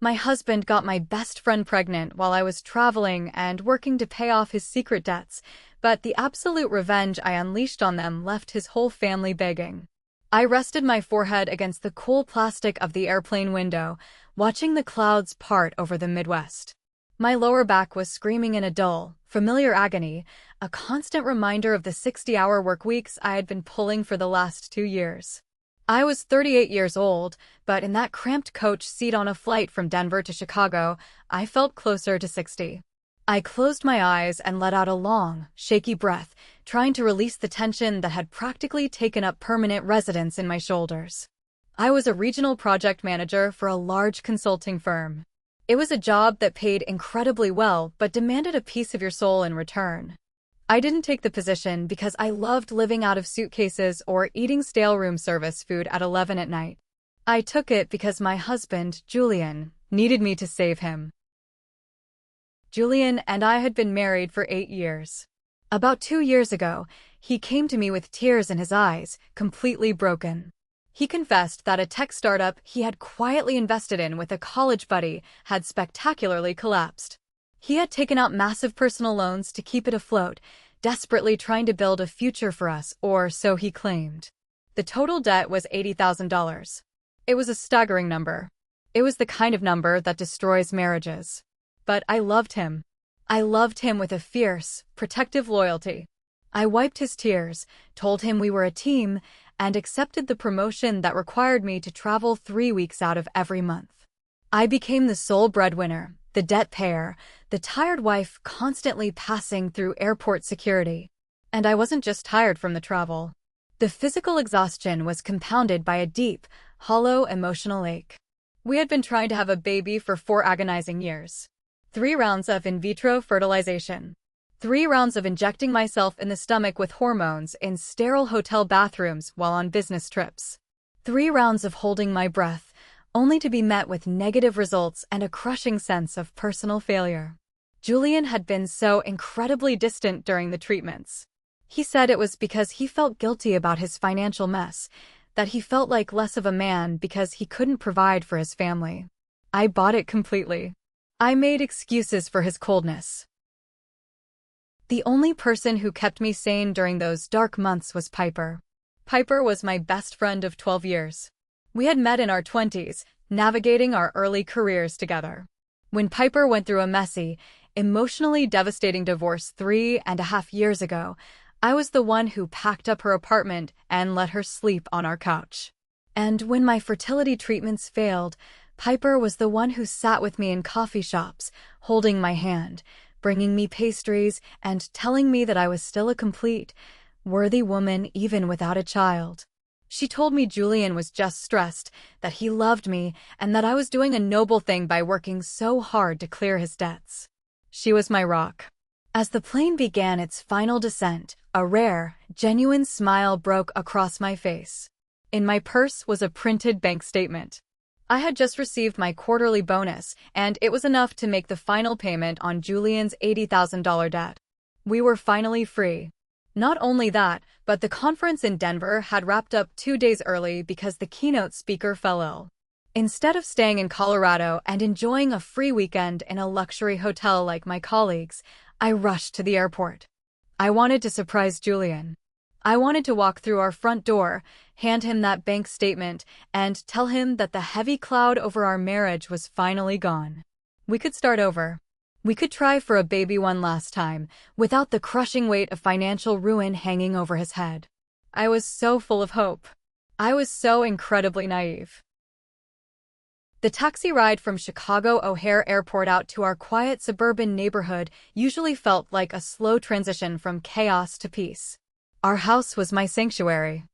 My husband got my best friend pregnant while I was traveling and working to pay off his secret debts, but the absolute revenge I unleashed on them left his whole family begging. I rested my forehead against the cool plastic of the airplane window, watching the clouds part over the Midwest. My lower back was screaming in a dull, familiar agony, a constant reminder of the 60-hour work weeks I had been pulling for the last 2 years. I was 38 years old, but in that cramped coach seat on a flight from Denver to Chicago, I felt closer to 60. I closed my eyes and let out a long, shaky breath, trying to release the tension that had practically taken up permanent residence in my shoulders. I was a regional project manager for a large consulting firm. It was a job that paid incredibly well but demanded a piece of your soul in return. I didn't take the position because I loved living out of suitcases or eating stale room service food at 11 at night. I took it because my husband, Julian, needed me to save him. Julian and I had been married for 8 years. About 2 years ago, he came to me with tears in his eyes, completely broken. He confessed that a tech startup he had quietly invested in with a college buddy had spectacularly collapsed. He had taken out massive personal loans to keep it afloat, desperately trying to build a future for us, or so he claimed. The total debt was $80,000. It was a staggering number. It was the kind of number that destroys marriages. But I loved him. I loved him with a fierce, protective loyalty. I wiped his tears, told him we were a team, and accepted the promotion that required me to travel 3 weeks out of every month. I became the sole breadwinner, the debt payer, the tired wife constantly passing through airport security. And I wasn't just tired from the travel. The physical exhaustion was compounded by a deep, hollow emotional ache. We had been trying to have a baby for 4 agonizing years. 3 rounds of in vitro fertilization. 3 rounds of injecting myself in the stomach with hormones in sterile hotel bathrooms while on business trips. 3 rounds of holding my breath, only to be met with negative results and a crushing sense of personal failure. Julian had been so incredibly distant during the treatments. He said it was because he felt guilty about his financial mess, that he felt like less of a man because he couldn't provide for his family. I bought it completely. I made excuses for his coldness. The only person who kept me sane during those dark months was Piper. Piper was my best friend of 12 years. We had met in our 20s, navigating our early careers together. When Piper went through a messy, emotionally devastating divorce 3.5 years ago, I was the one who packed up her apartment and let her sleep on our couch. And when my fertility treatments failed, Piper was the one who sat with me in coffee shops, holding my hand, bringing me pastries, and telling me that I was still a complete, worthy woman even without a child. She told me Julian was just stressed, that he loved me, and that I was doing a noble thing by working so hard to clear his debts. She was my rock. As the plane began its final descent, a rare, genuine smile broke across my face. In my purse was a printed bank statement. I had just received my quarterly bonus, and it was enough to make the final payment on Julian's $80,000 debt. We were finally free. Not only that, but the conference in Denver had wrapped up 2 days early because the keynote speaker fell ill. Instead of staying in Colorado and enjoying a free weekend in a luxury hotel like my colleagues, I rushed to the airport. I wanted to surprise Julian. I wanted to walk through our front door, hand him that bank statement, and tell him that the heavy cloud over our marriage was finally gone. We could start over. We could try for a baby one last time, without the crushing weight of financial ruin hanging over his head. I was so full of hope. I was so incredibly naive. The taxi ride from Chicago O'Hare Airport out to our quiet suburban neighborhood usually felt like a slow transition from chaos to peace. Our house was my sanctuary.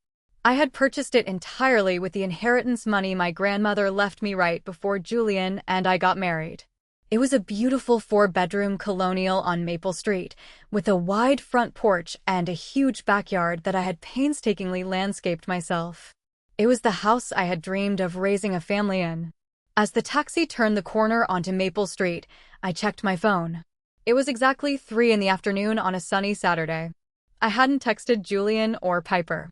I had purchased it entirely with the inheritance money my grandmother left me right before Julian and I got married. It was a beautiful 4-bedroom colonial on Maple Street, with a wide front porch and a huge backyard that I had painstakingly landscaped myself. It was the house I had dreamed of raising a family in. As the taxi turned the corner onto Maple Street, I checked my phone. It was exactly 3 in the afternoon on a sunny Saturday. I hadn't texted Julian or Piper.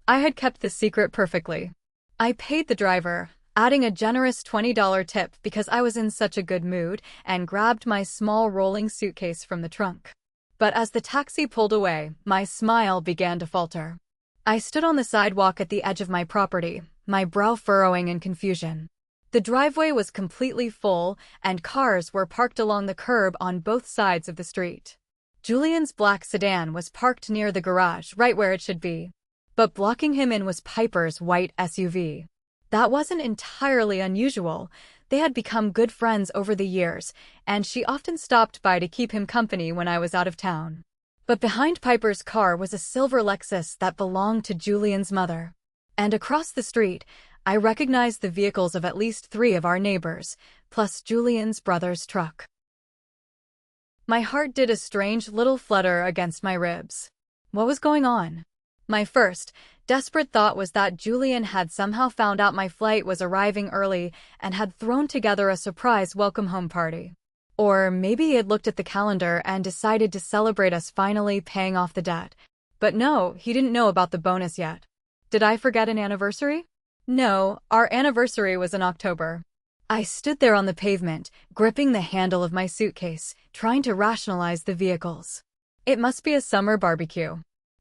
I had kept the secret perfectly. I paid the driver, adding a generous $20 tip because I was in such a good mood, and grabbed my small rolling suitcase from the trunk. But as the taxi pulled away, my smile began to falter. I stood on the sidewalk at the edge of my property, my brow furrowing in confusion. The driveway was completely full, and cars were parked along the curb on both sides of the street. Julian's black sedan was parked near the garage, right where it should be. But blocking him in was Piper's white SUV. That wasn't entirely unusual. They had become good friends over the years, and she often stopped by to keep him company when I was out of town. But behind Piper's car was a silver Lexus that belonged to Julian's mother. And across the street, I recognized the vehicles of at least 3 of our neighbors, plus Julian's brother's truck. My heart did a strange little flutter against my ribs. What was going on? My first, desperate thought was that Julian had somehow found out my flight was arriving early and had thrown together a surprise welcome home party. Or maybe he had looked at the calendar and decided to celebrate us finally paying off the debt. But no, he didn't know about the bonus yet. Did I forget an anniversary? No, our anniversary was in October. I stood there on the pavement, gripping the handle of my suitcase, trying to rationalize the vehicles. It must be a summer barbecue.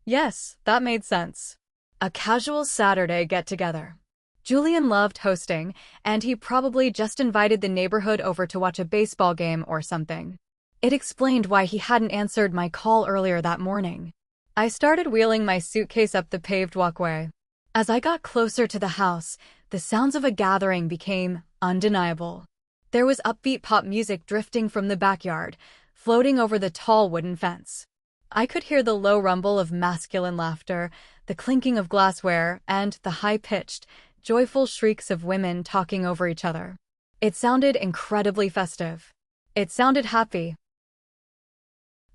Yes, that made sense. A casual Saturday get-together. Julian loved hosting, and he probably just invited the neighborhood over to watch a baseball game or something. It explained why he hadn't answered my call earlier that morning. I started wheeling my suitcase up the paved walkway. As I got closer to the house, the sounds of a gathering became undeniable. There was upbeat pop music drifting from the backyard, floating over the tall wooden fence. I could hear the low rumble of masculine laughter, the clinking of glassware, and the high-pitched, joyful shrieks of women talking over each other. It sounded incredibly festive. It sounded happy.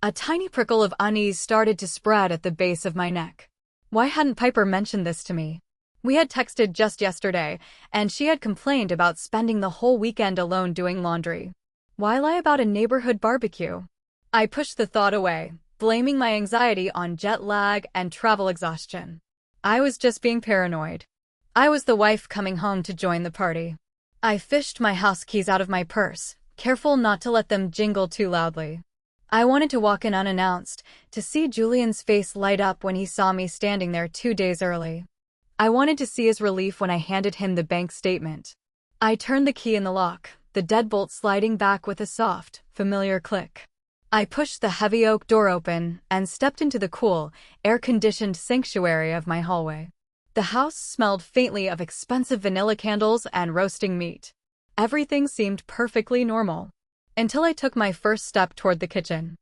A tiny prickle of unease started to spread at the base of my neck. Why hadn't Piper mentioned this to me? We had texted just yesterday, and she had complained about spending the whole weekend alone doing laundry. Why lie about a neighborhood barbecue? I pushed the thought away, blaming my anxiety on jet lag and travel exhaustion. I was just being paranoid. I was the wife coming home to join the party. I fished my house keys out of my purse, careful not to let them jingle too loudly. I wanted to walk in unannounced, to see Julian's face light up when he saw me standing there 2 days early. I wanted to see his relief when I handed him the bank statement. I turned the key in the lock, the deadbolt sliding back with a soft, familiar click. I pushed the heavy oak door open and stepped into the cool, air-conditioned sanctuary of my hallway. The house smelled faintly of expensive vanilla candles and roasting meat. Everything seemed perfectly normal. Until I took my first step toward the kitchen.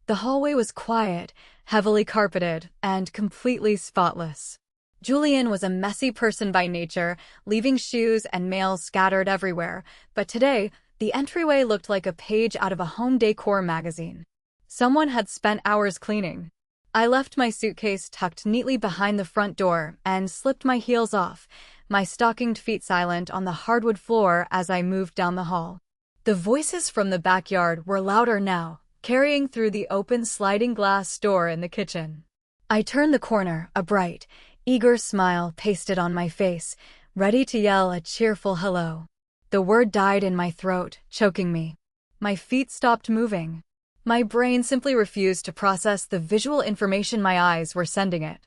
The hallway was quiet, heavily carpeted, and completely spotless. Julian was a messy person by nature, leaving shoes and mail scattered everywhere, but today, the entryway looked like a page out of a home decor magazine. Someone had spent hours cleaning. I left my suitcase tucked neatly behind the front door and slipped my heels off, my stockinged feet silent on the hardwood floor as I moved down the hall. The voices from the backyard were louder now, carrying through the open sliding glass door in the kitchen. I turned the corner, a bright, eager smile pasted on my face, ready to yell a cheerful hello. The word died in my throat, choking me. My feet stopped moving. My brain simply refused to process the visual information my eyes were sending it.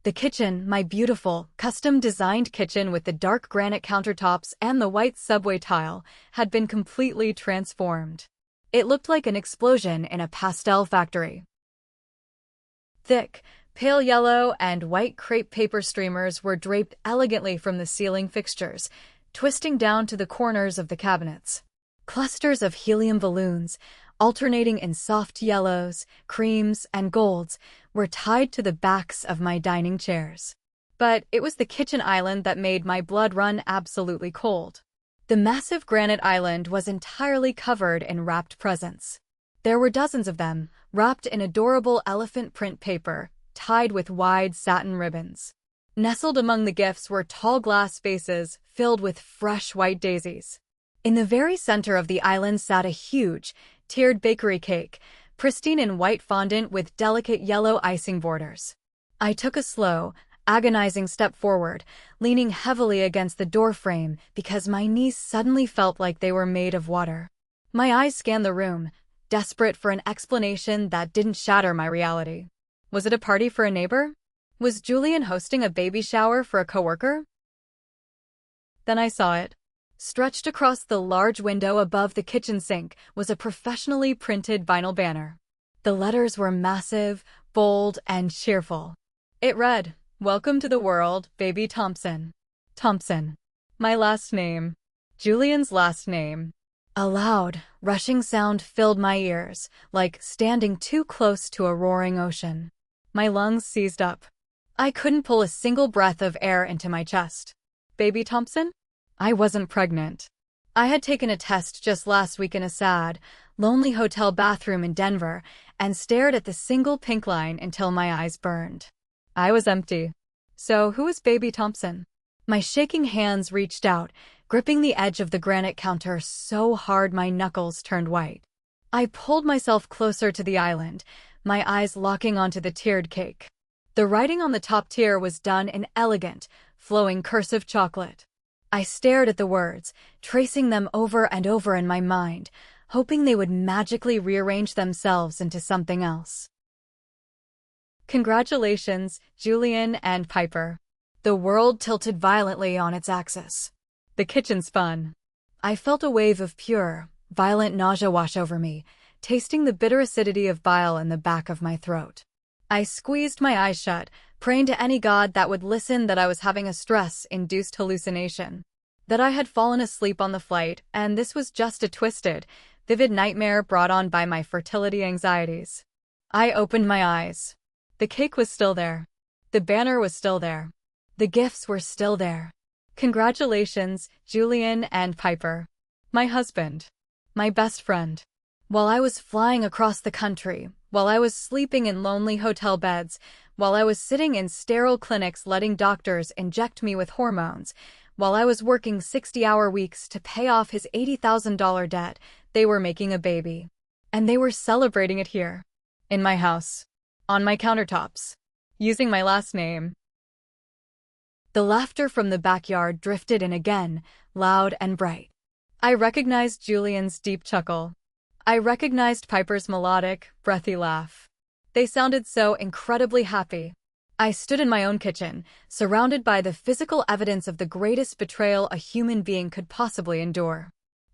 The kitchen, my beautiful, custom-designed kitchen with the dark granite countertops and the white subway tile, had been completely transformed. It looked like an explosion in a pastel factory. Thick, pale yellow and white crepe paper streamers were draped elegantly from the ceiling fixtures, twisting down to the corners of the cabinets. Clusters of helium balloons, alternating in soft yellows, creams, and golds, were tied to the backs of my dining chairs. But it was the kitchen island that made my blood run absolutely cold. The massive granite island was entirely covered in wrapped presents. There were dozens of them, wrapped in adorable elephant print paper, tied with wide satin ribbons. Nestled among the gifts were tall glass vases filled with fresh white daisies. In the very center of the island sat a huge, tiered bakery cake, pristine in white fondant with delicate yellow icing borders. I took a slow, agonizing step forward, leaning heavily against the doorframe because my knees suddenly felt like they were made of water. My eyes scanned the room, desperate for an explanation that didn't shatter my reality. Was it a party for a neighbor? Was Julian hosting a baby shower for a coworker? Then I saw it. Stretched across the large window above the kitchen sink was a professionally printed vinyl banner. The letters were massive, bold, and cheerful. It read, "Welcome to the world, baby Thompson." Thompson. My last name. Julian's last name. A loud, rushing sound filled my ears, like standing too close to a roaring ocean. My lungs seized up. I couldn't pull a single breath of air into my chest. Baby Thompson? I wasn't pregnant. I had taken a test just last week in a sad, lonely hotel bathroom in Denver and stared at the single pink line until my eyes burned. I was empty. So who was baby Thompson? My shaking hands reached out, gripping the edge of the granite counter so hard my knuckles turned white. I pulled myself closer to the island, my eyes locking onto the tiered cake. The writing on the top tier was done in elegant, flowing cursive chocolate. I stared at the words, tracing them over and over in my mind, hoping they would magically rearrange themselves into something else. Congratulations, Julian and Piper. The world tilted violently on its axis. The kitchen spun. I felt a wave of pure, violent nausea wash over me, tasting the bitter acidity of bile in the back of my throat. I squeezed my eyes shut, praying to any god that would listen that I was having a stress-induced hallucination. That I had fallen asleep on the flight, and this was just a twisted, vivid nightmare brought on by my fertility anxieties. I opened my eyes. The cake was still there. The banner was still there. The gifts were still there. Congratulations, Julian and Piper. My husband. My best friend. While I was flying across the country, while I was sleeping in lonely hotel beds, while I was sitting in sterile clinics letting doctors inject me with hormones, while I was working 60-hour weeks to pay off his $80,000 debt, they were making a baby. And they were celebrating it here. In my house. On my countertops. Using my last name. The laughter from the backyard drifted in again, loud and bright. I recognized Julian's deep chuckle. I recognized Piper's melodic, breathy laugh. They sounded so incredibly happy. I stood in my own kitchen, surrounded by the physical evidence of the greatest betrayal a human being could possibly endure.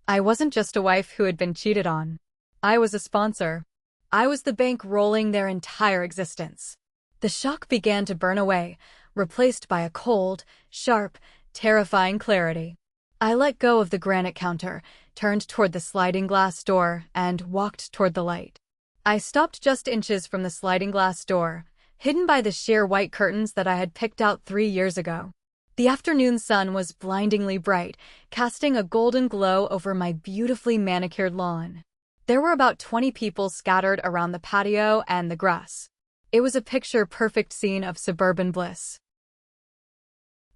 I wasn't just a wife who had been cheated on. I was a sponsor. I was the bank rolling their entire existence. The shock began to burn away, replaced by a cold, sharp, terrifying clarity. I let go of the granite counter, turned toward the sliding glass door, and walked toward the light. I stopped just inches from the sliding glass door, hidden by the sheer white curtains that I had picked out 3 years ago. The afternoon sun was blindingly bright, casting a golden glow over my beautifully manicured lawn. There were about 20 people scattered around the patio and the grass. It was a picture-perfect scene of suburban bliss.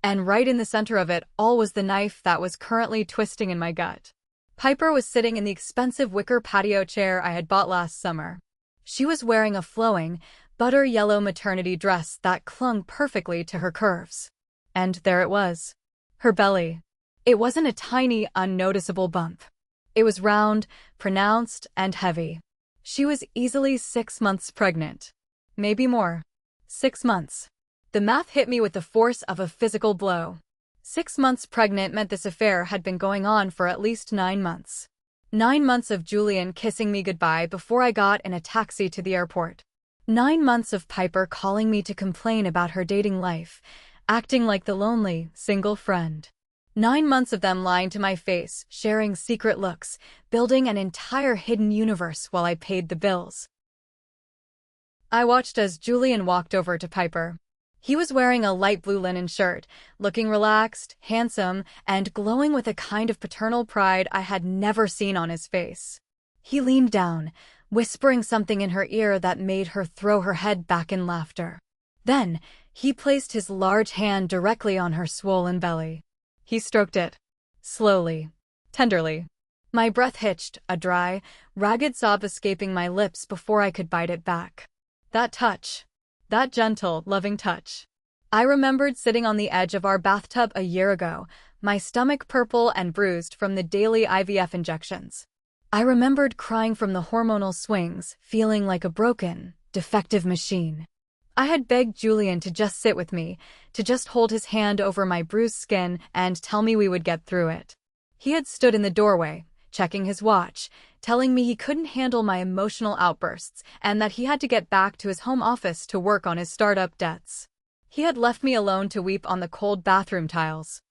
And right in the center of it all was the knife that was currently twisting in my gut. Piper was sitting in the expensive wicker patio chair I had bought last summer. She was wearing a flowing, butter-yellow maternity dress that clung perfectly to her curves. And there it was. Her belly. It wasn't a tiny, unnoticeable bump. It was round, pronounced, and heavy. She was easily 6 months pregnant. Maybe more. 6 months. The math hit me with the force of a physical blow. 6 months pregnant meant this affair had been going on for at least 9 months. 9 months of Julian kissing me goodbye before I got in a taxi to the airport. 9 months of Piper calling me to complain about her dating life, acting like the lonely, single friend. 9 months of them lying to my face, sharing secret looks, building an entire hidden universe while I paid the bills. I watched as Julian walked over to Piper. He was wearing a light blue linen shirt, looking relaxed, handsome, and glowing with a kind of paternal pride I had never seen on his face. He leaned down, whispering something in her ear that made her throw her head back in laughter. Then, he placed his large hand directly on her swollen belly. He stroked it. Slowly. Tenderly. My breath hitched, a dry, ragged sob escaping my lips before I could bite it back. That touch. That gentle, loving touch. I remembered sitting on the edge of our bathtub a year ago, my stomach purple and bruised from the daily IVF injections. I remembered crying from the hormonal swings, feeling like a broken, defective machine. I had begged Julian to just sit with me, to just hold his hand over my bruised skin and tell me we would get through it. He had stood in the doorway, checking his watch, telling me he couldn't handle my emotional outbursts and that he had to get back to his home office to work on his startup debts. He had left me alone to weep on the cold bathroom tiles.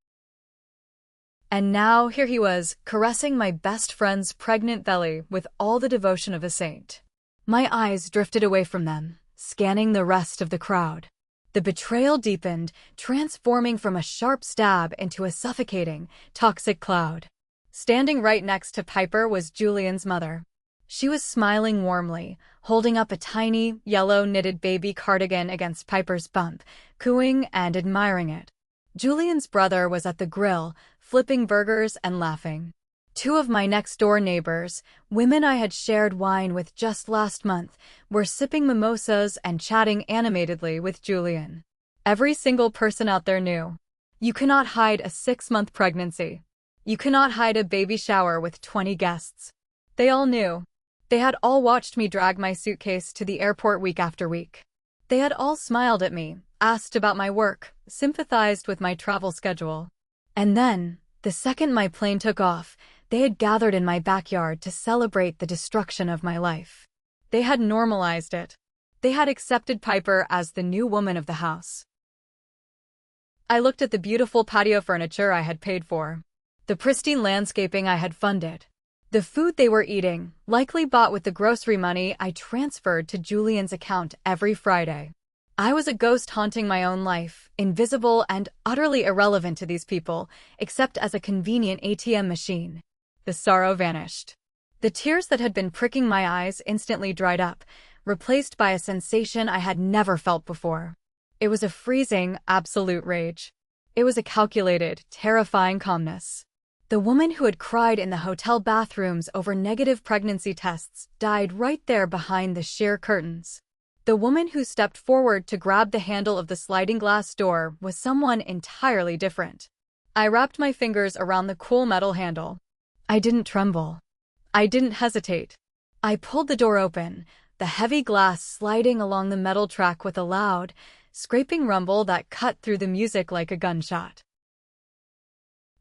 And now here he was, caressing my best friend's pregnant belly with all the devotion of a saint. My eyes drifted away from them, scanning the rest of the crowd. The betrayal deepened, transforming from a sharp stab into a suffocating, toxic cloud. Standing right next to Piper was Julian's mother. She was smiling warmly, holding up a tiny, yellow knitted baby cardigan against Piper's bump, cooing and admiring it. Julian's brother was at the grill, flipping burgers and laughing. Two of my next-door neighbors, women I had shared wine with just last month, were sipping mimosas and chatting animatedly with Julian. Every single person out there knew. You cannot hide a 6-month pregnancy. You cannot hide a baby shower with 20 guests. They all knew. They had all watched me drag my suitcase to the airport week after week. They had all smiled at me, asked about my work, sympathized with my travel schedule. And then, the second my plane took off, they had gathered in my backyard to celebrate the destruction of my life. They had normalized it. They had accepted Piper as the new woman of the house. I looked at the beautiful patio furniture I had paid for, the pristine landscaping I had funded, the food they were eating, likely bought with the grocery money I transferred to Julian's account every Friday. I was a ghost haunting my own life, invisible and utterly irrelevant to these people, except as a convenient ATM machine. The sorrow vanished. The tears that had been pricking my eyes instantly dried up, replaced by a sensation I had never felt before. It was a freezing, absolute rage. It was a calculated, terrifying calmness. The woman who had cried in the hotel bathrooms over negative pregnancy tests died right there behind the sheer curtains. The woman who stepped forward to grab the handle of the sliding glass door was someone entirely different. I wrapped my fingers around the cool metal handle. I didn't tremble. I didn't hesitate. I pulled the door open, the heavy glass sliding along the metal track with a loud, scraping rumble that cut through the music like a gunshot.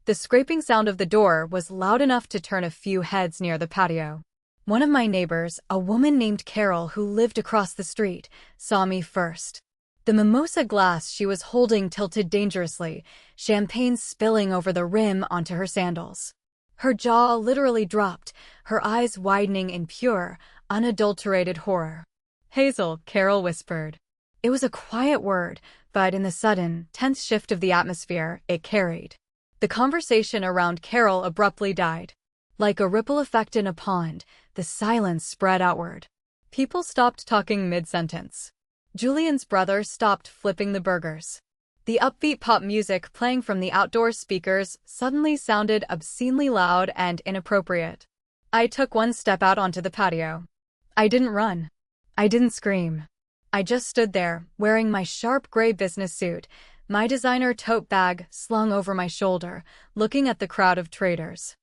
The scraping sound of the door was loud enough to turn a few heads near the patio. One of my neighbors, a woman named Carol who lived across the street, saw me first. The mimosa glass she was holding tilted dangerously, champagne spilling over the rim onto her sandals. Her jaw literally dropped, her eyes widening in pure, unadulterated horror. "Hazel," Carol whispered. It was a quiet word, but in the sudden, tense shift of the atmosphere, it carried. The conversation around Carol abruptly died. Like a ripple effect in a pond, the silence spread outward. People stopped talking mid-sentence. Julian's brother stopped flipping the burgers. The upbeat pop music playing from the outdoor speakers suddenly sounded obscenely loud and inappropriate. I took one step out onto the patio. I didn't run. I didn't scream. I just stood there, wearing my sharp gray business suit, my designer tote bag slung over my shoulder, looking at the crowd of traders.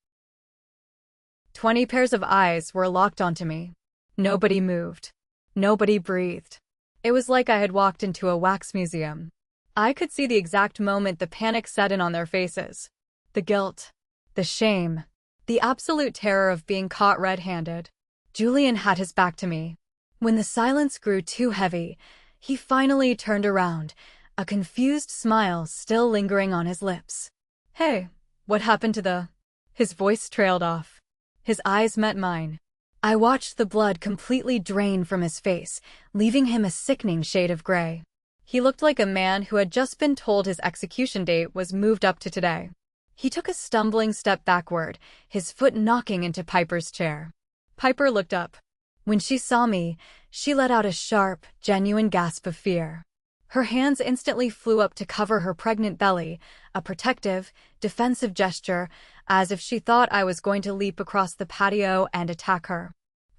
20 pairs of eyes were locked onto me. Nobody moved. Nobody breathed. It was like I had walked into a wax museum. I could see the exact moment the panic set in on their faces. The guilt. The shame. The absolute terror of being caught red-handed. Julian had his back to me. When the silence grew too heavy, he finally turned around, a confused smile still lingering on his lips. "Hey, what happened to the—" His voice trailed off. His eyes met mine. I watched the blood completely drain from his face, leaving him a sickening shade of gray. He looked like a man who had just been told his execution date was moved up to today. He took a stumbling step backward, his foot knocking into Piper's chair. Piper looked up. When she saw me, she let out a sharp, genuine gasp of fear. Her hands instantly flew up to cover her pregnant belly, a protective, defensive gesture, as if she thought I was going to leap across the patio and attack her.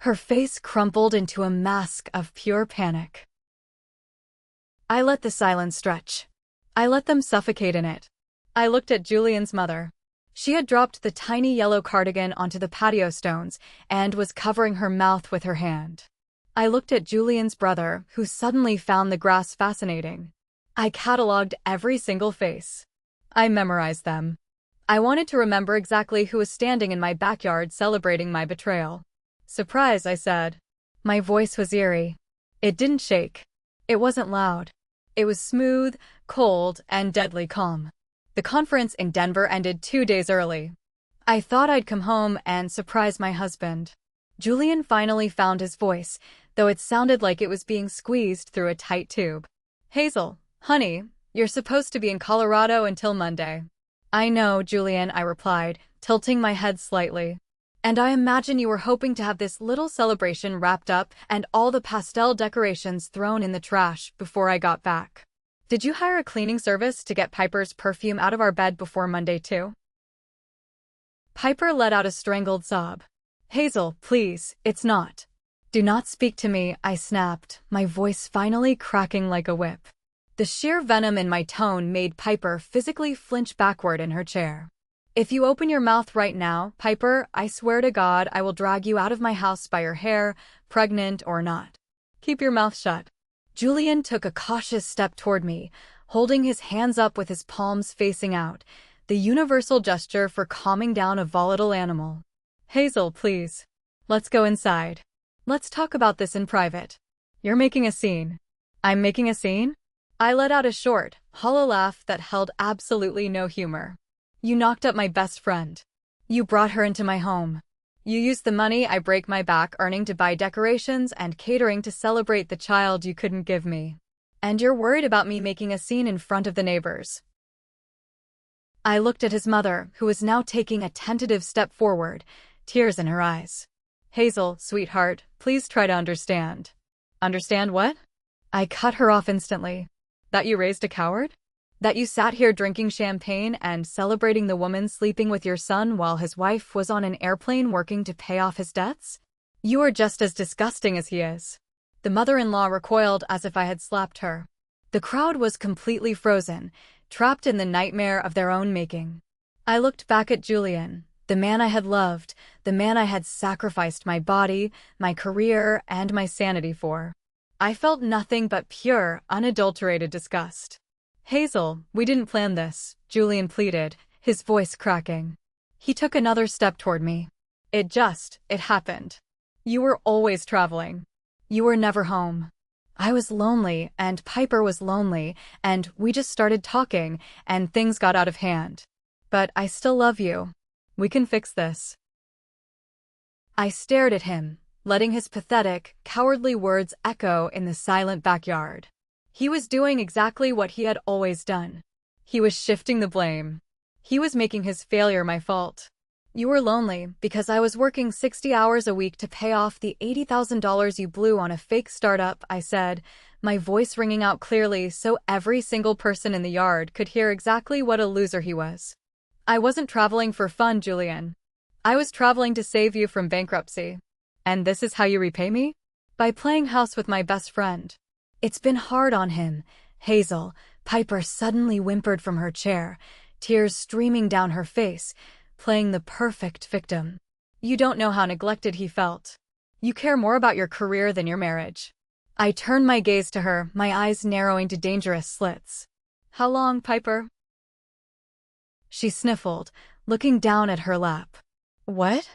Her face crumpled into a mask of pure panic. I let the silence stretch. I let them suffocate in it. I looked at Julian's mother. She had dropped the tiny yellow cardigan onto the patio stones and was covering her mouth with her hand. I looked at Julian's brother, who suddenly found the grass fascinating. I catalogued every single face. I memorized them. I wanted to remember exactly who was standing in my backyard celebrating my betrayal. "Surprise," I said. My voice was eerie. It didn't shake. It wasn't loud. It was smooth, cold, and deadly calm. The conference in Denver ended 2 days early. I thought I'd come home and surprise my husband. Julian finally found his voice, though it sounded like it was being squeezed through a tight tube. "Hazel, honey, you're supposed to be in Colorado until Monday." "I know, Julian," I replied, tilting my head slightly. "And I imagine you were hoping to have this little celebration wrapped up and all the pastel decorations thrown in the trash before I got back. Did you hire a cleaning service to get Piper's perfume out of our bed before Monday too?" Piper let out a strangled sob. "Hazel, please, it's not." "Do not speak to me," I snapped, my voice finally cracking like a whip. The sheer venom in my tone made Piper physically flinch backward in her chair. "If you open your mouth right now, Piper, I swear to God I will drag you out of my house by your hair, pregnant or not. Keep your mouth shut." Julian took a cautious step toward me, holding his hands up with his palms facing out, the universal gesture for calming down a volatile animal. "Hazel, please. Let's go inside. Let's talk about this in private. You're making a scene." "I'm making a scene?" I let out a short, hollow laugh that held absolutely no humor. "You knocked up my best friend. You brought her into my home. You used the money I break my back earning to buy decorations and catering to celebrate the child you couldn't give me. And you're worried about me making a scene in front of the neighbors." I looked at his mother, who was now taking a tentative step forward, tears in her eyes. "Hazel, sweetheart, please try to understand." "Understand what?" I cut her off instantly. "That you raised a coward? That you sat here drinking champagne and celebrating the woman sleeping with your son while his wife was on an airplane working to pay off his debts? You are just as disgusting as he is." The mother-in-law recoiled as if I had slapped her. The crowd was completely frozen, trapped in the nightmare of their own making. I looked back at Julian, the man I had loved, the man I had sacrificed my body, my career, and my sanity for. I felt nothing but pure, unadulterated disgust. "Hazel, we didn't plan this," Julian pleaded, his voice cracking. He took another step toward me. It happened. You were always traveling. You were never home. I was lonely, and Piper was lonely, and we just started talking, and things got out of hand. But I still love you. We can fix this." I stared at him, letting his pathetic, cowardly words echo in the silent backyard. He was doing exactly what he had always done. He was shifting the blame. He was making his failure my fault. "You were lonely because I was working 60 hours a week to pay off the $80,000 you blew on a fake startup," I said, my voice ringing out clearly so every single person in the yard could hear exactly what a loser he was. "I wasn't traveling for fun, Julian. I was traveling to save you from bankruptcy. And this is how you repay me? By playing house with my best friend." "It's been hard on him, Hazel," Piper suddenly whimpered from her chair, tears streaming down her face, playing the perfect victim. "You don't know how neglected he felt. You care more about your career than your marriage." I turned my gaze to her, my eyes narrowing to dangerous slits. "How long, Piper?" She sniffled, looking down at her lap. "What?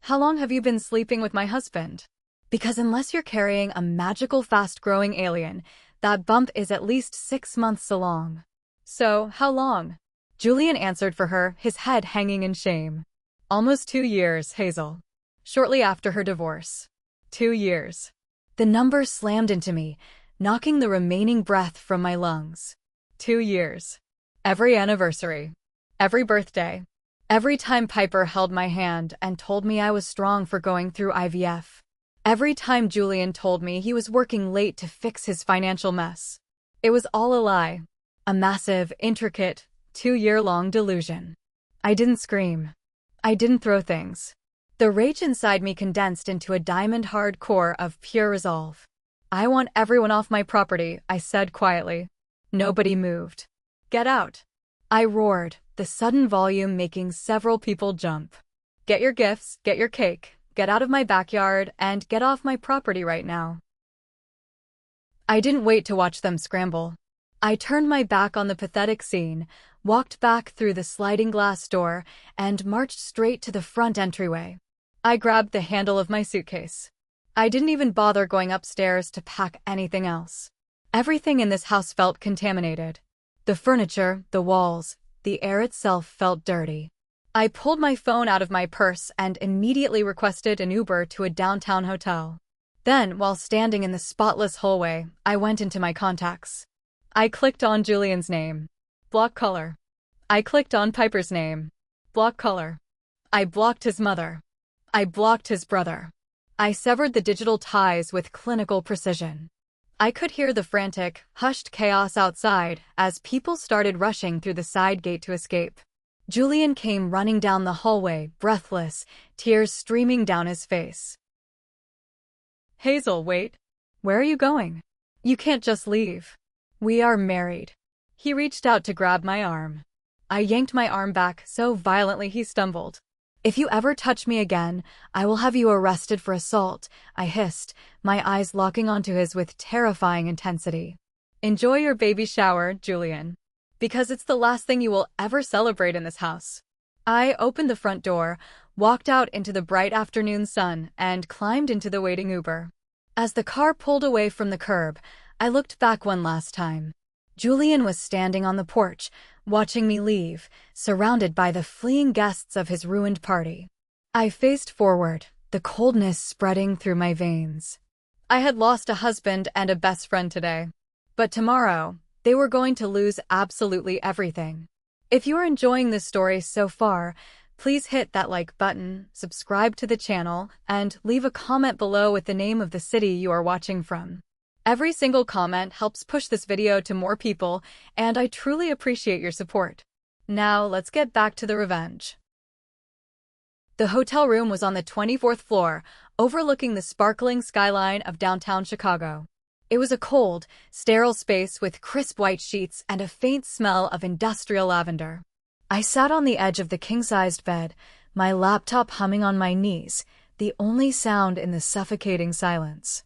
How long have you been sleeping with my husband? Because unless you're carrying a magical fast-growing alien, that bump is at least 6 months along." "So, how long?" Julian answered for her, his head hanging in shame. "Almost 2 years, Hazel. Shortly after her divorce. 2 years." The number slammed into me, knocking the remaining breath from my lungs. 2 years. Every anniversary. Every birthday. Every time Piper held my hand and told me I was strong for going through IVF. Every time Julian told me he was working late to fix his financial mess. It was all a lie. A massive, intricate, 2-year-long delusion. I didn't scream. I didn't throw things. The rage inside me condensed into a diamond-hard core of pure resolve. "I want everyone off my property," I said quietly. Nobody moved. Get out. I roared, the sudden volume making several people jump. Get your gifts, get your cake, get out of my backyard, and get off my property right now. I didn't wait to watch them scramble. I turned my back on the pathetic scene, walked back through the sliding glass door, and marched straight to the front entryway. I grabbed the handle of my suitcase. I didn't even bother going upstairs to pack anything else. Everything in this house felt contaminated. The furniture, the walls, the air itself felt dirty. I pulled my phone out of my purse and immediately requested an Uber to a downtown hotel. Then, while standing in the spotless hallway, I went into my contacts. I clicked on Julian's name. Block caller. I clicked on Piper's name. Block caller. I blocked his mother. I blocked his brother. I severed the digital ties with clinical precision. I could hear the frantic, hushed chaos outside as people started rushing through the side gate to escape. Julian came running down the hallway, breathless, tears streaming down his face. Hazel, wait. Where are you going? You can't just leave. We are married. He reached out to grab my arm. I yanked my arm back so violently he stumbled. If you ever touch me again, I will have you arrested for assault, I hissed, my eyes locking onto his with terrifying intensity. Enjoy your baby shower, Julian. Because it's the last thing you will ever celebrate in this house. I opened the front door, walked out into the bright afternoon sun, and climbed into the waiting Uber. As the car pulled away from the curb, I looked back one last time. Julian was standing on the porch, watching me leave, surrounded by the fleeing guests of his ruined party. I faced forward, the coldness spreading through my veins. I had lost a husband and a best friend today. But tomorrow, they were going to lose absolutely everything. If you are enjoying this story so far, please hit that like button, subscribe to the channel, and leave a comment below with the name of the city you are watching from. Every single comment helps push this video to more people, and I truly appreciate your support. Now, let's get back to the revenge. The hotel room was on the 24th floor, overlooking the sparkling skyline of downtown Chicago. It was a cold, sterile space with crisp white sheets and a faint smell of industrial lavender. I sat on the edge of the king-sized bed, my laptop humming on my knees, the only sound in the suffocating silence.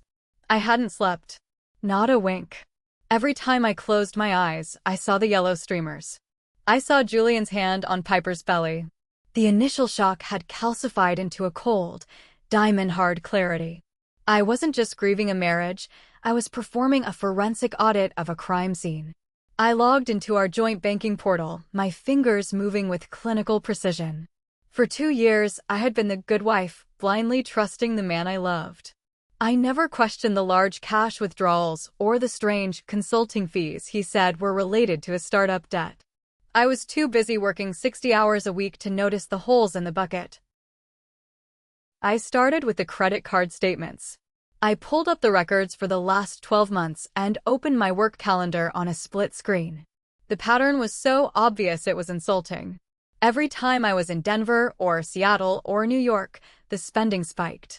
I hadn't slept. Not a wink. Every time I closed my eyes, I saw the yellow streamers. I saw Julian's hand on Piper's belly. The initial shock had calcified into a cold, diamond-hard clarity. I wasn't just grieving a marriage, I was performing a forensic audit of a crime scene. I logged into our joint banking portal, my fingers moving with clinical precision. For 2 years, I had been the good wife, blindly trusting the man I loved. I never questioned the large cash withdrawals or the strange consulting fees he said were related to his startup debt. I was too busy working 60 hours a week to notice the holes in the bucket. I started with the credit card statements. I pulled up the records for the last 12 months and opened my work calendar on a split screen. The pattern was so obvious it was insulting. Every time I was in Denver or Seattle or New York, the spending spiked.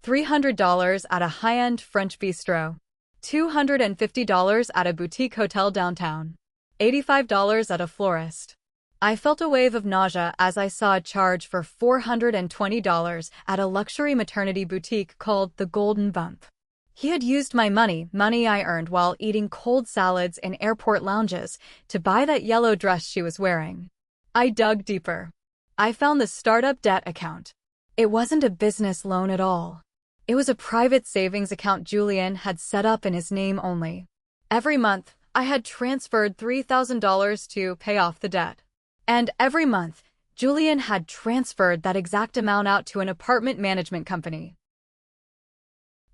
$300 at a high-end French bistro, $250 at a boutique hotel downtown, $85 at a florist. I felt a wave of nausea as I saw a charge for $420 at a luxury maternity boutique called the Golden Bump. He had used my money I earned while eating cold salads in airport lounges, to buy that yellow dress she was wearing. I dug deeper. I found the startup debt account. It wasn't a business loan at all. It was a private savings account Julian had set up in his name only. Every month, I had transferred $3,000 to pay off the debt. And every month, Julian had transferred that exact amount out to an apartment management company.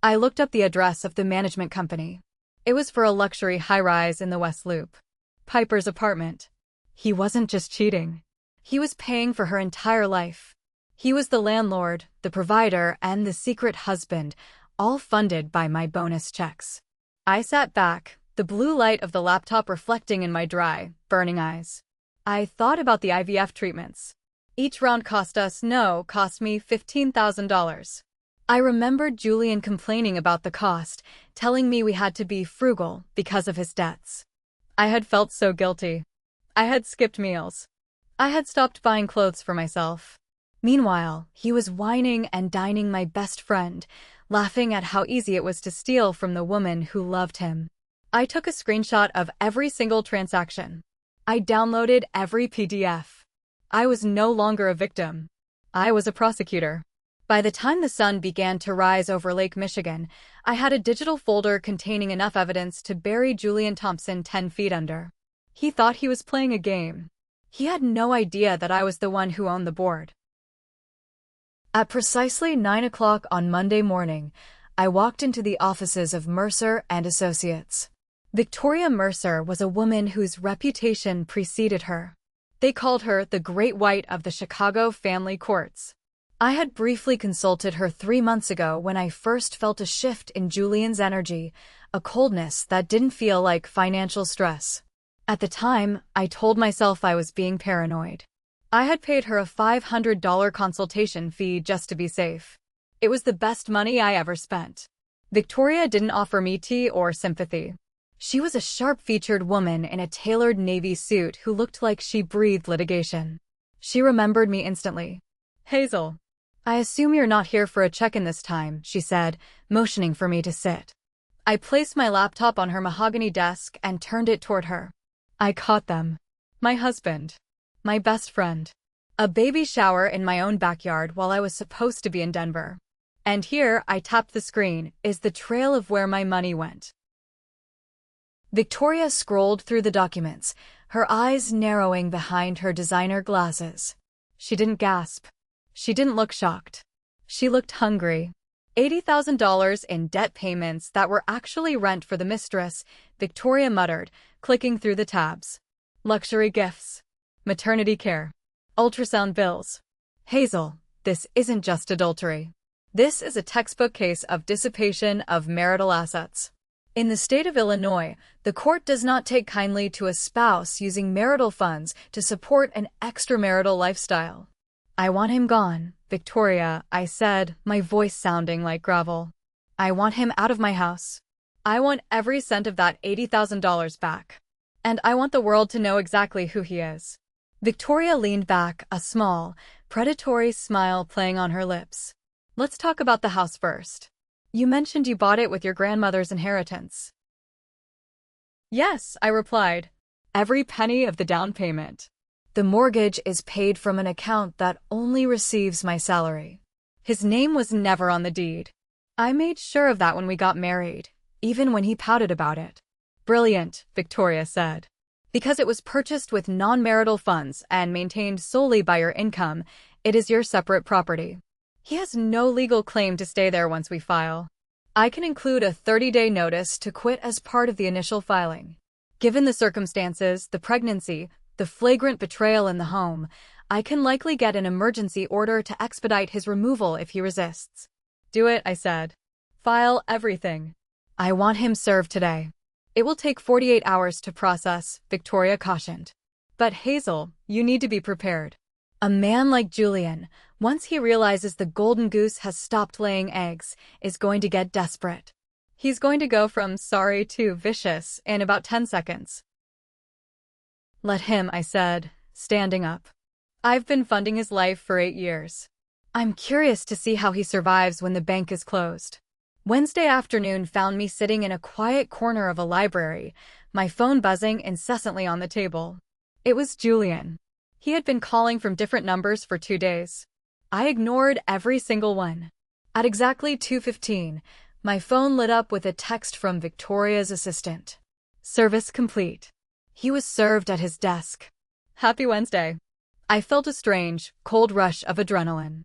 I looked up the address of the management company. It was for a luxury high-rise in the West Loop. Piper's apartment. He wasn't just cheating. He was paying for her entire life. He was the landlord, the provider, and the secret husband, all funded by my bonus checks. I sat back, the blue light of the laptop reflecting in my dry, burning eyes. I thought about the IVF treatments. Each round cost me $15,000. I remembered Julian complaining about the cost, telling me we had to be frugal because of his debts. I had felt so guilty. I had skipped meals. I had stopped buying clothes for myself. Meanwhile, he was whining and dining my best friend, laughing at how easy it was to steal from the woman who loved him. I took a screenshot of every single transaction. I downloaded every PDF. I was no longer a victim. I was a prosecutor. By the time the sun began to rise over Lake Michigan, I had a digital folder containing enough evidence to bury Julian Thompson 10 feet under. He thought he was playing a game. He had no idea that I was the one who owned the board. At precisely 9 o'clock on Monday morning, I walked into the offices of Mercer and Associates. Victoria Mercer was a woman whose reputation preceded her. They called her the Great White of the Chicago family courts. I had briefly consulted her 3 months ago when I first felt a shift in Julian's energy, a coldness that didn't feel like financial stress. At the time, I told myself I was being paranoid. I had paid her a $500 consultation fee just to be safe. It was the best money I ever spent. Victoria didn't offer me tea or sympathy. She was a sharp-featured woman in a tailored navy suit who looked like she breathed litigation. She remembered me instantly. "Hazel, I assume you're not here for a check-in this time," she said, motioning for me to sit. I placed my laptop on her mahogany desk and turned it toward her. I caught them. My husband. My best friend. A baby shower in my own backyard while I was supposed to be in Denver. And here, I tapped the screen, is the trail of where my money went. Victoria scrolled through the documents, her eyes narrowing behind her designer glasses. She didn't gasp. She didn't look shocked. She looked hungry. $80,000 in debt payments that were actually rent for the mistress, Victoria muttered, clicking through the tabs. Luxury gifts. Maternity care. Ultrasound bills. Hazel, this isn't just adultery. This is a textbook case of dissipation of marital assets. In the state of Illinois, the court does not take kindly to a spouse using marital funds to support an extramarital lifestyle. I want him gone, Victoria, I said, my voice sounding like gravel. I want him out of my house. I want every cent of that $80,000 back. And I want the world to know exactly who he is. Victoria leaned back, a small, predatory smile playing on her lips. Let's talk about the house first. You mentioned you bought it with your grandmother's inheritance. Yes, I replied. Every penny of the down payment. The mortgage is paid from an account that only receives my salary. His name was never on the deed. I made sure of that when we got married, even when he pouted about it. Brilliant, Victoria said. Because it was purchased with non-marital funds and maintained solely by your income, it is your separate property. He has no legal claim to stay there once we file. I can include a 30-day notice to quit as part of the initial filing. Given the circumstances, the pregnancy, the flagrant betrayal in the home, I can likely get an emergency order to expedite his removal if he resists. Do it, I said. File everything. I want him served today. It will take 48 hours to process, Victoria cautioned. But Hazel, you need to be prepared. A man like Julian, once he realizes the golden goose has stopped laying eggs, is going to get desperate. He's going to go from sorry to vicious in about 10 seconds. Let him, I said, standing up. I've been funding his life for 8 years. I'm curious to see how he survives when the bank is closed. Wednesday afternoon found me sitting in a quiet corner of a library, my phone buzzing incessantly on the table. It was Julian. He had been calling from different numbers for 2 days. I ignored every single one. At exactly 2:15, my phone lit up with a text from Victoria's assistant. Service complete. He was served at his desk. Happy Wednesday. I felt a strange, cold rush of adrenaline.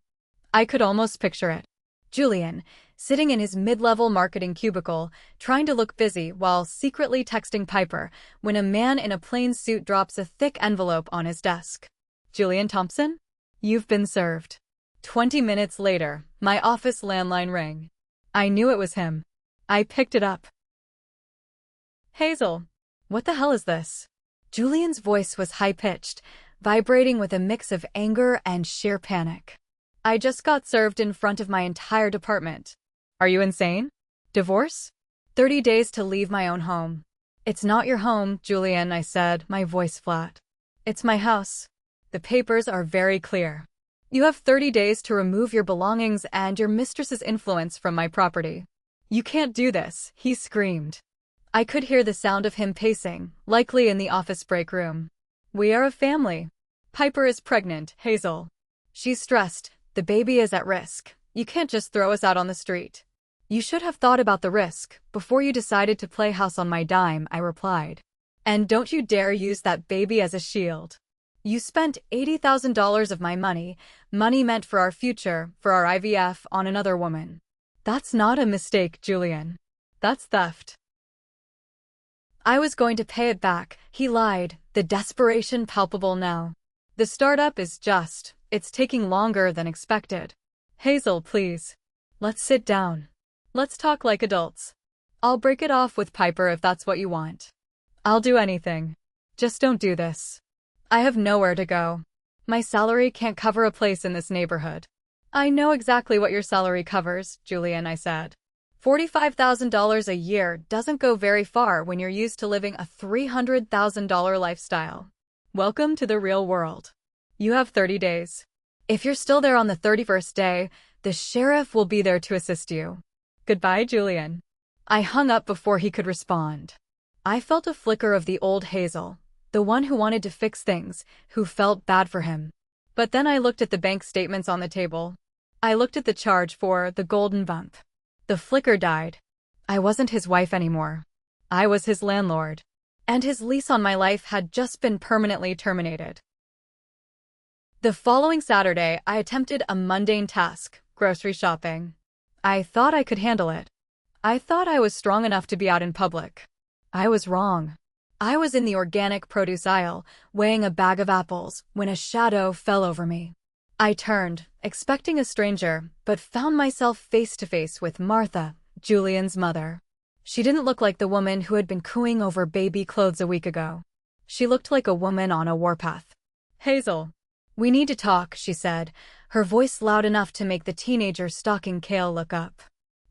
I could almost picture it. Julian, sitting in his mid-level marketing cubicle, trying to look busy while secretly texting Piper when a man in a plain suit drops a thick envelope on his desk. Julian Thompson? You've been served. 20 minutes later, my office landline rang. I knew it was him. I picked it up. Hazel, what the hell is this? Julian's voice was high-pitched, vibrating with a mix of anger and sheer panic. I just got served in front of my entire department. Are you insane? Divorce? 30 days to leave my own home. It's not your home, Julian, I said, my voice flat. It's my house. The papers are very clear. You have 30 days to remove your belongings and your mistress's influence from my property. You can't do this, he screamed. I could hear the sound of him pacing, likely in the office break room. We are a family. Piper is pregnant, Hazel. She's stressed. The baby is at risk. You can't just throw us out on the street. You should have thought about the risk before you decided to play house on my dime, I replied. And don't you dare use that baby as a shield. You spent $80,000 of my money meant for our future, for our IVF, on another woman. That's not a mistake, Julian. That's theft. I was going to pay it back, he lied, the desperation palpable now. The startup is it's taking longer than expected. Hazel, please. Let's sit down. Let's talk like adults. I'll break it off with Piper if that's what you want. I'll do anything. Just don't do this. I have nowhere to go. My salary can't cover a place in this neighborhood. I know exactly what your salary covers, Julian, I said. $45,000 a year doesn't go very far when you're used to living a $300,000 lifestyle. Welcome to the real world. You have 30 days. If you're still there on the 31st day, the sheriff will be there to assist you. Goodbye, Julian. I hung up before he could respond. I felt a flicker of the old Hazel, the one who wanted to fix things, who felt bad for him. But then I looked at the bank statements on the table. I looked at the charge for the golden bump. The flicker died. I wasn't his wife anymore. I was his landlord. And his lease on my life had just been permanently terminated. The following Saturday, I attempted a mundane task, grocery shopping. I thought I could handle it. I thought I was strong enough to be out in public. I was wrong. I was in the organic produce aisle, weighing a bag of apples, when a shadow fell over me. I turned, expecting a stranger, but found myself face to face with Martha, Julian's mother. She didn't look like the woman who had been cooing over baby clothes a week ago. She looked like a woman on a warpath. Hazel. We need to talk, she said, her voice loud enough to make the teenager stalking Kale look up.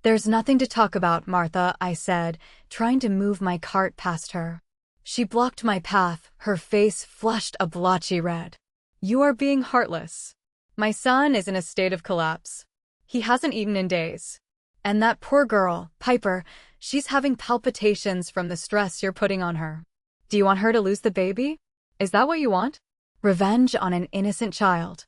There's nothing to talk about, Martha, I said, trying to move my cart past her. She blocked my path, her face flushed a blotchy red. You are being heartless. My son is in a state of collapse. He hasn't eaten in days. And that poor girl, Piper, she's having palpitations from the stress you're putting on her. Do you want her to lose the baby? Is that what you want? Revenge on an innocent child.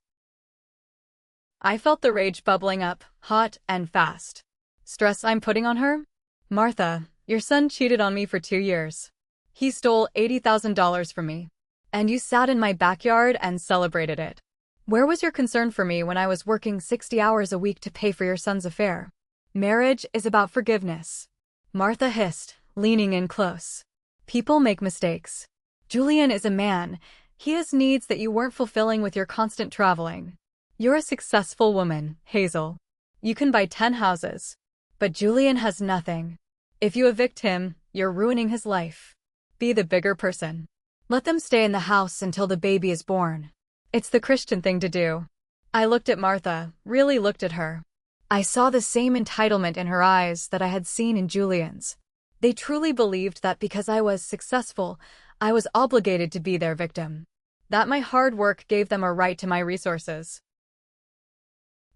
I felt the rage bubbling up, hot and fast. Stress I'm putting on her? Martha, your son cheated on me for 2 years. He stole $80,000 from me. And you sat in my backyard and celebrated it. Where was your concern for me when I was working 60 hours a week to pay for your son's affair? Marriage is about forgiveness. Martha hissed, leaning in close. People make mistakes. Julian is a man. He has needs that you weren't fulfilling with your constant traveling. You're a successful woman, Hazel. You can buy 10 houses. But Julian has nothing. If you evict him, you're ruining his life. Be the bigger person. Let them stay in the house until the baby is born. It's the Christian thing to do. I looked at Martha, really looked at her. I saw the same entitlement in her eyes that I had seen in Julian's. They truly believed that because I was successful, I was obligated to be their victim. That my hard work gave them a right to my resources.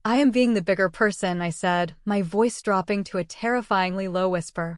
I am being the bigger person, I said, my voice dropping to a terrifyingly low whisper.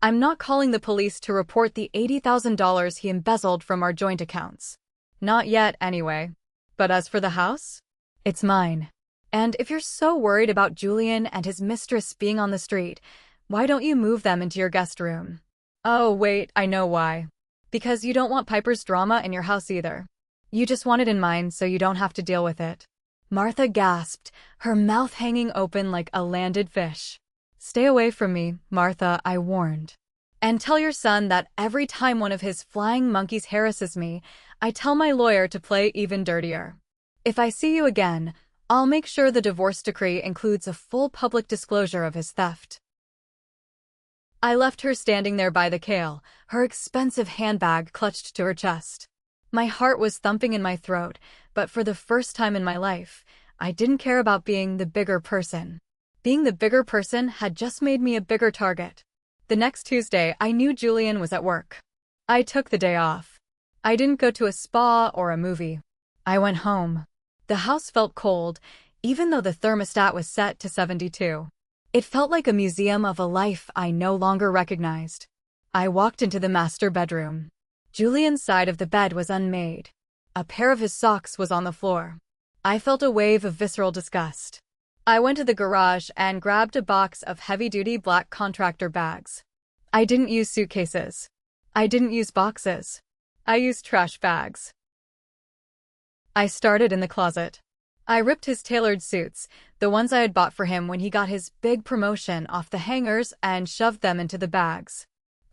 I'm not calling the police to report the $80,000 he embezzled from our joint accounts. Not yet, anyway. But as for the house? It's mine. And if you're so worried about Julian and his mistress being on the street, why don't you move them into your guest room? Oh, wait, I know why. Because you don't want Piper's drama in your house either. You just want it in mine so you don't have to deal with it. Martha gasped, her mouth hanging open like a landed fish. Stay away from me, Martha, I warned. And tell your son that every time one of his flying monkeys harasses me, I tell my lawyer to play even dirtier. If I see you again, I'll make sure the divorce decree includes a full public disclosure of his theft. I left her standing there by the Kale, her expensive handbag clutched to her chest. My heart was thumping in my throat, but for the first time in my life, I didn't care about being the bigger person. Being the bigger person had just made me a bigger target. The next Tuesday, I knew Julian was at work. I took the day off. I didn't go to a spa or a movie. I went home. The house felt cold, even though the thermostat was set to 72. It felt like a museum of a life I no longer recognized. I walked into the master bedroom. Julian's side of the bed was unmade. A pair of his socks was on the floor. I felt a wave of visceral disgust. I went to the garage and grabbed a box of heavy-duty black contractor bags. I didn't use suitcases. I didn't use boxes. I used trash bags. I started in the closet. I ripped his tailored suits, the ones I had bought for him when he got his big promotion, off the hangers and shoved them into the bags.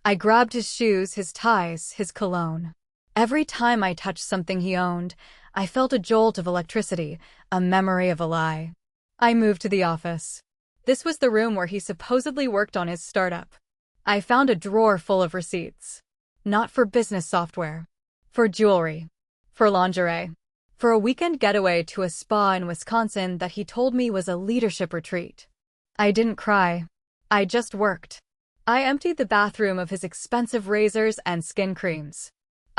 I grabbed his shoes, his ties, his cologne. Every time I touched something he owned, I felt a jolt of electricity, a memory of a lie. I moved to the office. This was the room where he supposedly worked on his startup. I found a drawer full of receipts. Not for business software. For jewelry. For lingerie. For a weekend getaway to a spa in Wisconsin that he told me was a leadership retreat. I didn't cry. I just worked. I emptied the bathroom of his expensive razors and skin creams.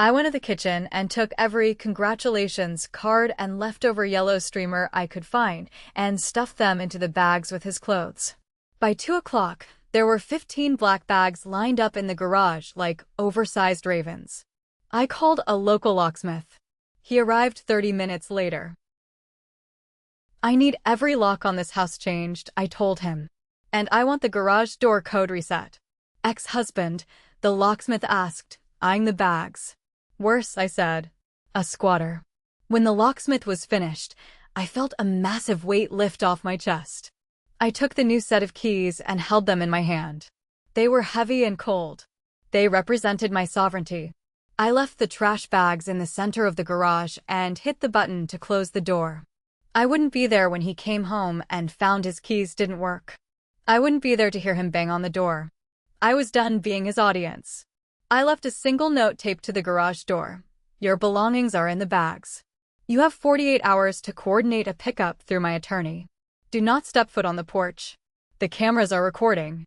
I went to the kitchen and took every congratulations card and leftover yellow streamer I could find and stuffed them into the bags with his clothes. By 2 o'clock, there were 15 black bags lined up in the garage like oversized ravens. I called a local locksmith. He arrived 30 minutes later. I need every lock on this house changed, I told him. And I want the garage door code reset. Ex-husband, the locksmith asked, eyeing the bags. Worse, I said. A squatter. When the locksmith was finished, I felt a massive weight lift off my chest. I took the new set of keys and held them in my hand. They were heavy and cold. They represented my sovereignty. I left the trash bags in the center of the garage and hit the button to close the door. I wouldn't be there when he came home and found his keys didn't work. I wouldn't be there to hear him bang on the door. I was done being his audience. I left a single note taped to the garage door. Your belongings are in the bags. You have 48 hours to coordinate a pickup through my attorney. Do not step foot on the porch. The cameras are recording.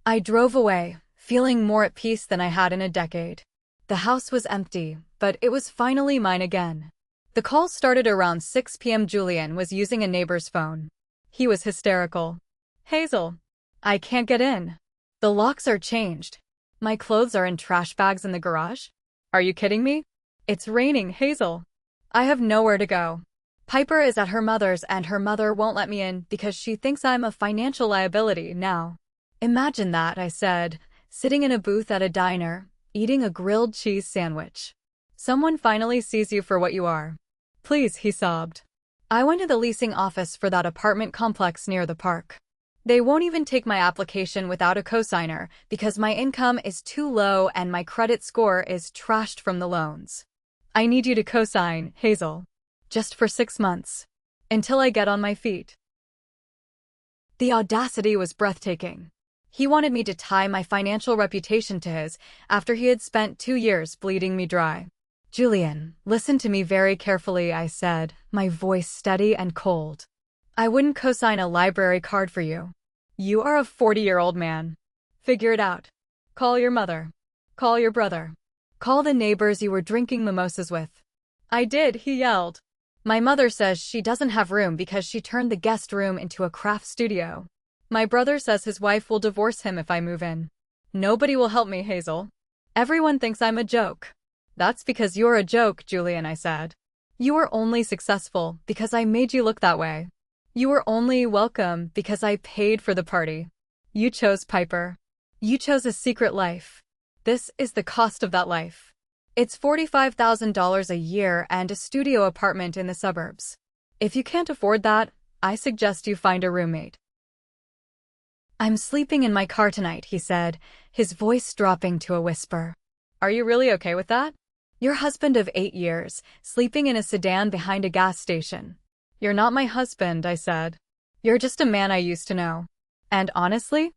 I drove away, feeling more at peace than I had in a decade. The house was empty, but it was finally mine again. The call started around 6 p.m. Julian was using a neighbor's phone. He was hysterical. Hazel, I can't get in. The locks are changed. My clothes are in trash bags in the garage? Are you kidding me? It's raining, Hazel. I have nowhere to go. Piper is at her mother's and her mother won't let me in because she thinks I'm a financial liability now. Imagine that, I said, sitting in a booth at a diner, eating a grilled cheese sandwich. Someone finally sees you for what you are. Please, he sobbed. I went to the leasing office for that apartment complex near the park. They won't even take my application without a cosigner because my income is too low and my credit score is trashed from the loans. I need you to cosign, Hazel. Just for 6 months. Until I get on my feet. The audacity was breathtaking. He wanted me to tie my financial reputation to his after he had spent 2 years bleeding me dry. Julian, listen to me very carefully, I said, my voice steady and cold. I wouldn't cosign a library card for you. You are a 40-year-old man. Figure it out. Call your mother. Call your brother. Call the neighbors you were drinking mimosas with. I did, he yelled. My mother says she doesn't have room because she turned the guest room into a craft studio. My brother says his wife will divorce him if I move in. Nobody will help me, Hazel. Everyone thinks I'm a joke. That's because you're a joke, Julian, I said. You were only successful because I made you look that way. You were only welcome because I paid for the party. You chose Piper. You chose a secret life. This is the cost of that life. It's $45,000 a year and a studio apartment in the suburbs. If you can't afford that, I suggest you find a roommate. I'm sleeping in my car tonight, he said, his voice dropping to a whisper. Are you really okay with that? Your husband of 8 years, sleeping in a sedan behind a gas station. You're not my husband, I said. You're just a man I used to know. And honestly,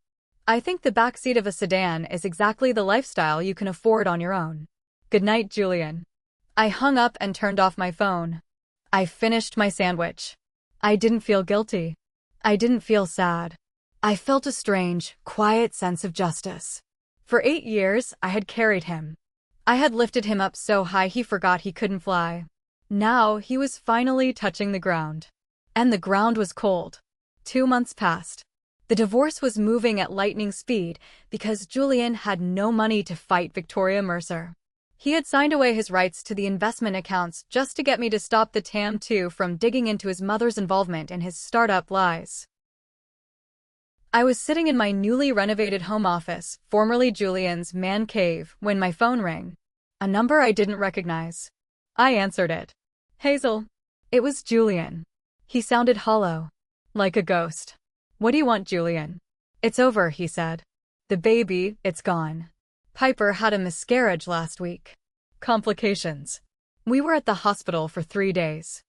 I think the backseat of a sedan is exactly the lifestyle you can afford on your own. Good night, Julian. I hung up and turned off my phone. I finished my sandwich. I didn't feel guilty. I didn't feel sad. I felt a strange, quiet sense of justice. For 8 years, I had carried him. I had lifted him up so high he forgot he couldn't fly. Now he was finally touching the ground. And the ground was cold. 2 months passed. The divorce was moving at lightning speed because Julian had no money to fight Victoria Mercer. He had signed away his rights to the investment accounts just to get me to stop the TAM2 from digging into his mother's involvement in his startup lies. I was sitting in my newly renovated home office, formerly Julian's man cave, when my phone rang. A number I didn't recognize. I answered it. Hazel. It was Julian. He sounded hollow. Like a ghost. What do you want, Julian? It's over, he said. The baby, it's gone. Piper had a miscarriage last week. Complications. We were at the hospital for 3 days.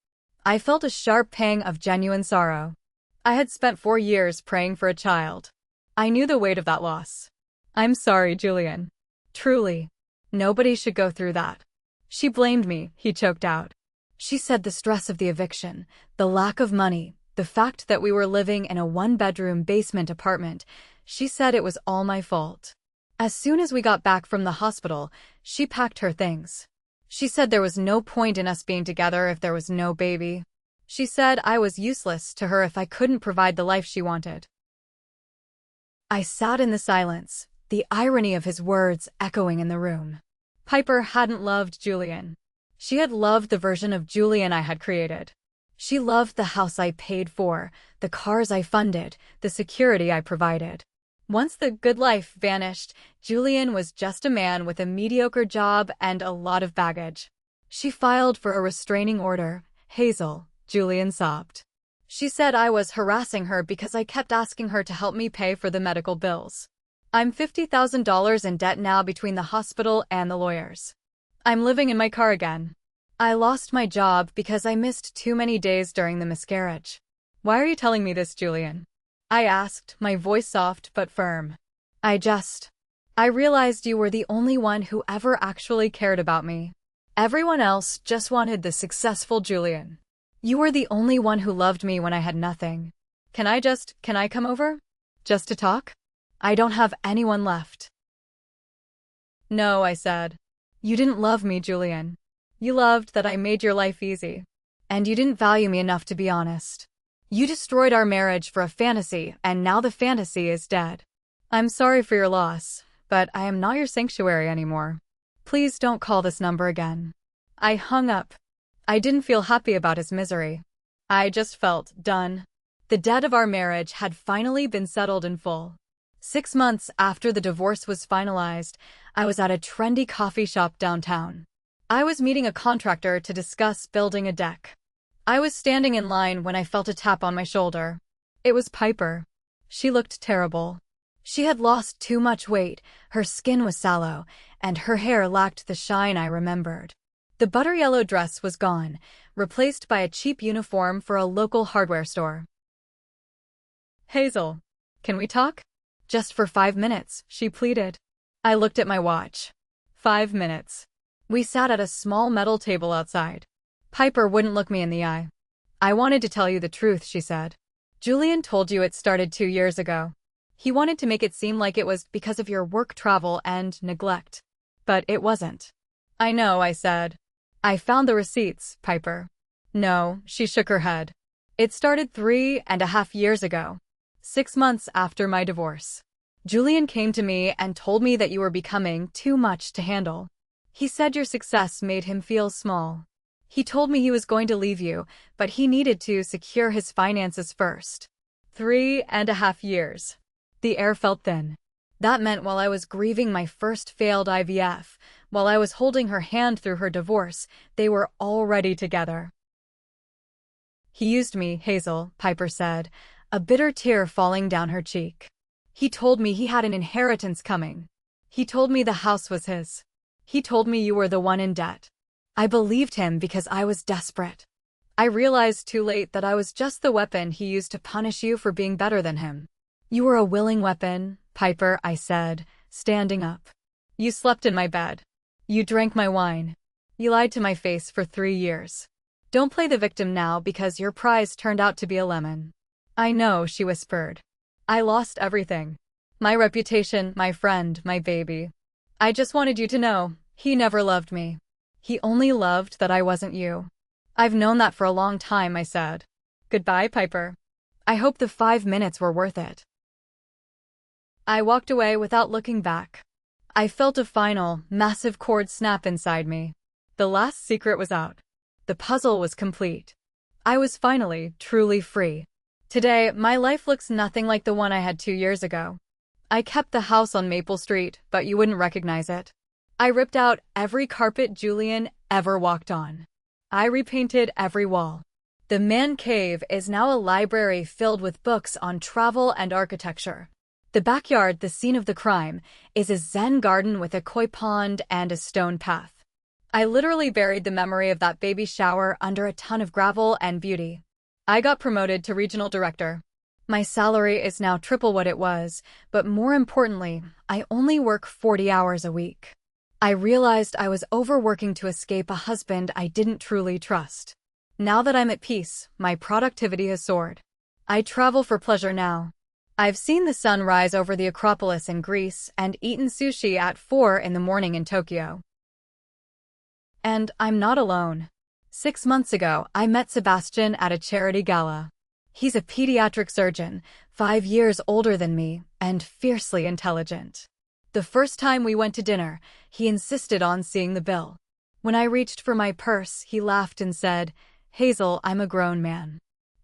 I felt a sharp pang of genuine sorrow. I had spent 4 years praying for a child. I knew the weight of that loss. I'm sorry, Julian. Truly. Nobody should go through that. She blamed me, he choked out. She said the stress of the eviction, the lack of money, the fact that we were living in a 1-bedroom basement apartment, she said it was all my fault. As soon as we got back from the hospital, she packed her things. She said there was no point in us being together if there was no baby. She said I was useless to her if I couldn't provide the life she wanted. I sat in the silence, the irony of his words echoing in the room. Piper hadn't loved Julian. She had loved the version of Julian I had created. She loved the house I paid for, the cars I funded, the security I provided. Once the good life vanished, Julian was just a man with a mediocre job and a lot of baggage. She filed for a restraining order. Hazel, Julian sobbed. She said I was harassing her because I kept asking her to help me pay for the medical bills. I'm $50,000 in debt now between the hospital and the lawyers. I'm living in my car again. I lost my job because I missed too many days during the miscarriage. Why are you telling me this, Julian? I asked, my voice soft but firm. I realized you were the only one who ever actually cared about me. Everyone else just wanted the successful Julian. You were the only one who loved me when I had nothing. Can I come over? Just to talk? I don't have anyone left. No, I said. You didn't love me, Julian. You loved that I made your life easy. And you didn't value me enough to be honest. You destroyed our marriage for a fantasy, and now the fantasy is dead. I'm sorry for your loss, but I am not your sanctuary anymore. Please don't call this number again. I hung up. I didn't feel happy about his misery. I just felt done. The debt of our marriage had finally been settled in full. 6 months after the divorce was finalized, I was at a trendy coffee shop downtown. I was meeting a contractor to discuss building a deck. I was standing in line when I felt a tap on my shoulder. It was Piper. She looked terrible. She had lost too much weight, her skin was sallow, and her hair lacked the shine I remembered. The butter yellow dress was gone, replaced by a cheap uniform for a local hardware store. Hazel, can we talk? Just for 5 minutes, she pleaded. I looked at my watch. 5 minutes. We sat at a small metal table outside. Piper wouldn't look me in the eye. I wanted to tell you the truth, she said. Julian told you it started 2 years ago. He wanted to make it seem like it was because of your work travel and neglect. But it wasn't. I know, I said. I found the receipts, Piper. No, she shook her head. It started 3.5 years ago. 6 months after my divorce. Julian came to me and told me that you were becoming too much to handle. He said your success made him feel small. He told me he was going to leave you, but he needed to secure his finances first. 3.5 years. The air felt thin. That meant while I was grieving my first failed IVF, while I was holding her hand through her divorce, they were already together. He used me, Hazel, Piper said, a bitter tear falling down her cheek. He told me he had an inheritance coming. He told me the house was his. He told me you were the one in debt. I believed him because I was desperate. I realized too late that I was just the weapon he used to punish you for being better than him. You were a willing weapon, Piper, I said, standing up. You slept in my bed. You drank my wine. You lied to my face for 3 years. Don't play the victim now because your prize turned out to be a lemon. I know, she whispered. I lost everything. My reputation, my friend, my baby. I just wanted you to know, He never loved me. He only loved that I wasn't you. I've known that for a long time, I said. Goodbye, Piper. I hope the 5 minutes were worth it. I walked away without looking back. I felt a final, massive cord snap inside me. The last secret was out. The puzzle was complete. I was finally, truly free. Today, my life looks nothing like the one I had 2 years ago. I kept the house on Maple Street, but you wouldn't recognize it. I ripped out every carpet Julian ever walked on. I repainted every wall. The man cave is now a library filled with books on travel and architecture. The backyard, the scene of the crime, is a Zen garden with a koi pond and a stone path. I literally buried the memory of that baby shower under a ton of gravel and beauty. I got promoted to regional director. My salary is now triple what it was, but more importantly, I only work 40 hours a week. I realized I was overworking to escape a husband I didn't truly trust. Now that I'm at peace, my productivity has soared. I travel for pleasure now. I've seen the sun rise over the Acropolis in Greece and eaten sushi at 4 in the morning in Tokyo. And I'm not alone. 6 months ago, I met Sebastian at a charity gala. He's a pediatric surgeon, 5 years older than me, and fiercely intelligent. The first time we went to dinner, he insisted on seeing the bill. When I reached for my purse, he laughed and said, "Hazel, I'm a grown man.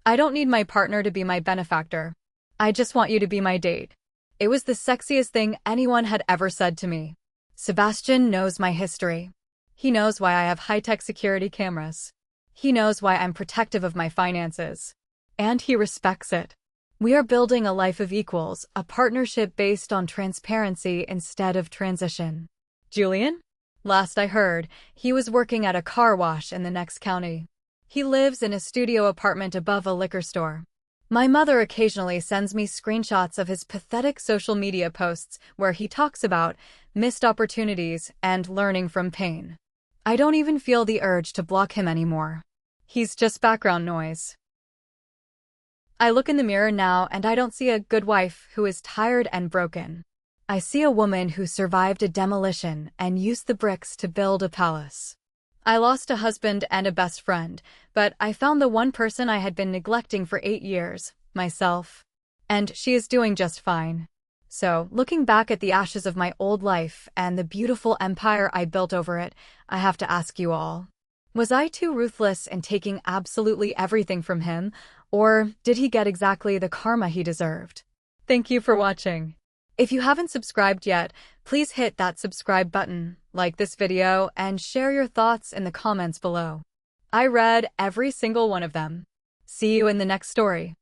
I don't need my partner to be my benefactor. I just want you to be my date." It was the sexiest thing anyone had ever said to me. Sebastian knows my history. He knows why I have high-tech security cameras. He knows why I'm protective of my finances. And he respects it. We are building a life of equals, a partnership based on transparency instead of transition. Julian? Last I heard, he was working at a car wash in the next county. He lives in a studio apartment above a liquor store. My mother occasionally sends me screenshots of his pathetic social media posts where he talks about missed opportunities and learning from pain. I don't even feel the urge to block him anymore. He's just background noise. I look in the mirror now and I don't see a good wife who is tired and broken. I see a woman who survived a demolition and used the bricks to build a palace. I lost a husband and a best friend, but I found the one person I had been neglecting for 8 years, myself. And she is doing just fine. So, looking back at the ashes of my old life and the beautiful empire I built over it, I have to ask you all. Was I too ruthless in taking absolutely everything from him, or did he get exactly the karma he deserved? Thank you for watching. If you haven't subscribed yet, please hit that subscribe button, like this video, and share your thoughts in the comments below. I read every single one of them. See you in the next story.